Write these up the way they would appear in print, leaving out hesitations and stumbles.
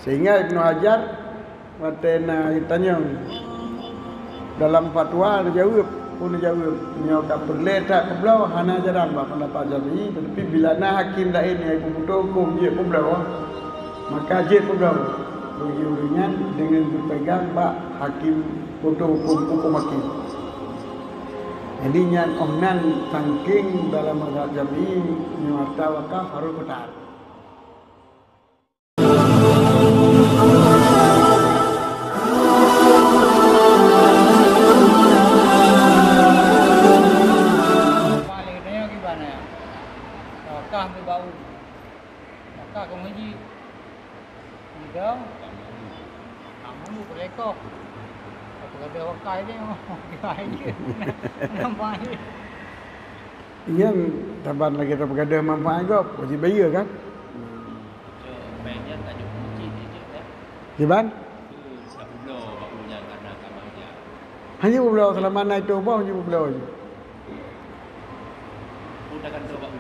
Sehingga Ibnu Hajar watena tanya dalam fatwa dia jawab pun jawab nyo ka perle tak keblau hana jaran ba pendapat Syafi'i, tetapi bila na hakim dak ini ai pembutuh hukum je keblau maka je keblau bagi uringan dengan berpegang ba hakim putuh hukum hakim. Jadi nyan ohnan tangking dalam mazhab Syafi'i nyo wakaf harus betar. Bau maka kemudian dia kamu berlekok apa kata wakai dia wakai dia nampak ni yang taban lagi tak bergaduh manfaat kau wajib bayar kan banyak tak cukup masjid je kan Jiban sablo bakunya karena kamarnya hanya berbelau selama naik tu hanya berbelau je udah kan tu baku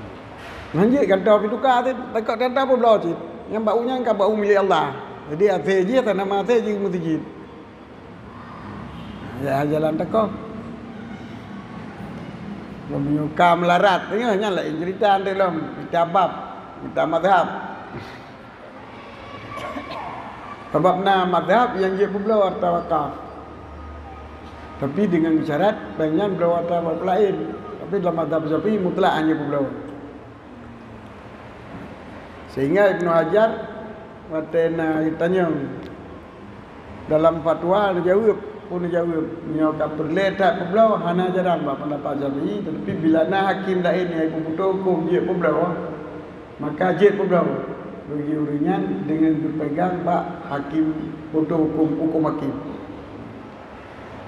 Nanti kata pergi tukar tu, dekat kata pun belah cik. Yang baunya kan bau milik Allah. Jadi atas je, tak nama atas je masjid. Ya jalan tekok. Menyuka melarat. Tengok lah cerita dalam kita bab, kita mazhab. Sebab mazhab yang dia berbelawar tawakaf. Tapi dengan syarat pengen berlawar tawakaf lain. Tapi dalam mazhab Syafi'i mutlak hanya berbelawar. Sehingga Ibnu Hajar watena tanya dalam fatwa dia jawab pun jawab nyo ka perle tak keblau hana jaran ba pendapat Syafi'i, tetapi bila na hakim dak ini ai pembutuh hukum je keblau maka je keblau bagi uringan dengan berpegang ba hakim putuh hukum hakim.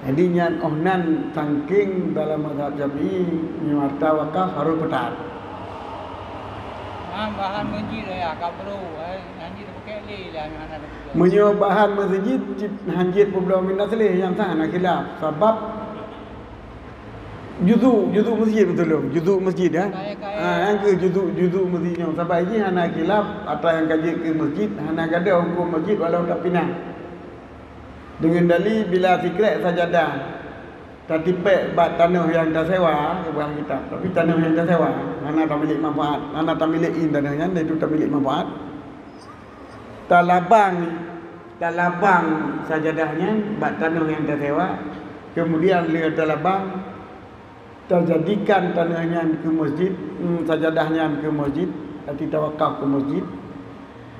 Jadi nyan ohnan tangking dalam mazhab Syafi'i nyo wakaf harus betar. bahan masjid ya kabro nanti pakai li lah anak Menyo bahan masjid hanjit pula min aslih yang sah nak khilaf sebab juzu masjid betul lho juzu masjid ya yang ke juzu masjidnya sebab ini hana khilaf atau yang kaji ke masjid hana ada hukum masjid walau tak pinang dengan dalil bila fikret sajadah tak tipek bat tanah yang dah sewa bukan kita tapi tanah yang dah sewa hana tak milik manfaat hana tak milik in tanahnya itu tak milik manfaat talabang sajadahnya bat tanah yang dah sewa kemudian dia talabang terjadikan tanahnya ke masjid sajadahnya ke masjid nanti tawakaf ke masjid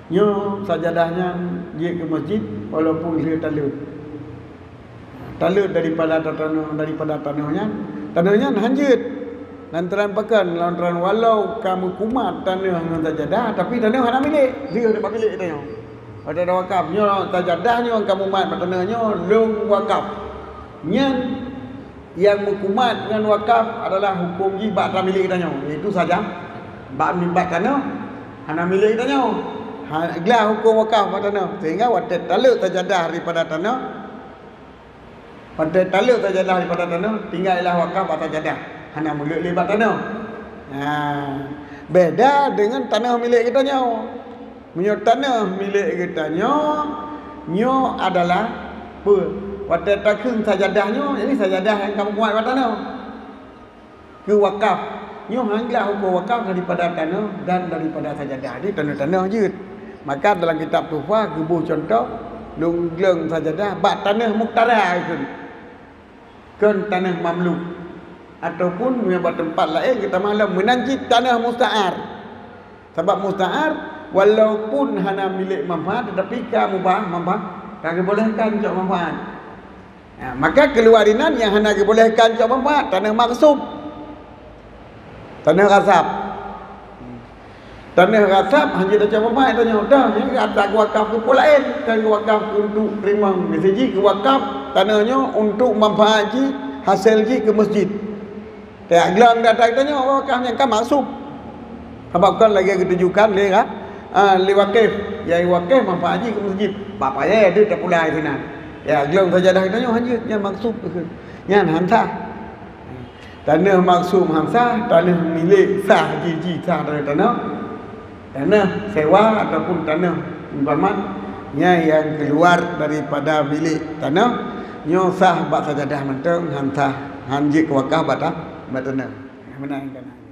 nyo sajadahnya dia ke masjid walaupun dia talut daripada tanahnya hanjit lantaran pekan lantaran walau kamu kumat tanah dengan sajadah tapi tanah hana milik dia dapat milik tanah ada wakaf nyo sajadahnya kamu mat tanahnya long wakaf nyan yang mengkumat dengan wakaf adalah hukum jibat tak milik tanah itu saja bab mibat tanah hana milik tanah gelar hukum wakaf tanah sehingga wadah talut sajadah daripada tanah pada taluk sajadah daripada tanah tinggallah wakaf atas jadah hanya milik libat tanah. Beda dengan tanah milik kita nyo. Menyo tanah milik kita nyo adalah apa? Wata takun sajadahnya ini sajadah yang kamu buat pada tanah. Ke wakaf. Nyo hanglah hukum wakaf daripada tanah dan daripada sajadah. Di tanah-tanah je. Maka dalam kitab Tuhfah gebuh contoh lungleng sajadah bak tanah muktara itu. Kan tanah mamluk ataupun buat tempat lain kita malam menanjit tanah musta'ar sebab musta'ar walaupun hana milik manfaat tetapi kamu manfaat kagak bolehkan untuk manfaat maka keluarinan yang hana bolehkan untuk manfaat tanah maksub tanah rasab hanya tak manfaat tanya dah yang ada wakaf tu pula lain kan wakaf untuk terima mesej ke wakaf tanahnya untuk manfaat hasil ke masjid. Tak gelang datang tanya wakaf yang kan maksud. Sebab kan lagi ketujukan le kan. Le wakif, ya wakif manfaat ke masjid. Bapa ya dia tak pulai sana. Ya gelang saja dah tanya hanya yang maksud ke. Yang hamsah. Tanah maksud hamsah, tanah milik sah jiji sah dari tanah. Tanah sewa ataupun tanah umpaman yang keluar daripada bilik tanah nyo sah bak sajadah mentung han sah han jik wakah batah batana menang kan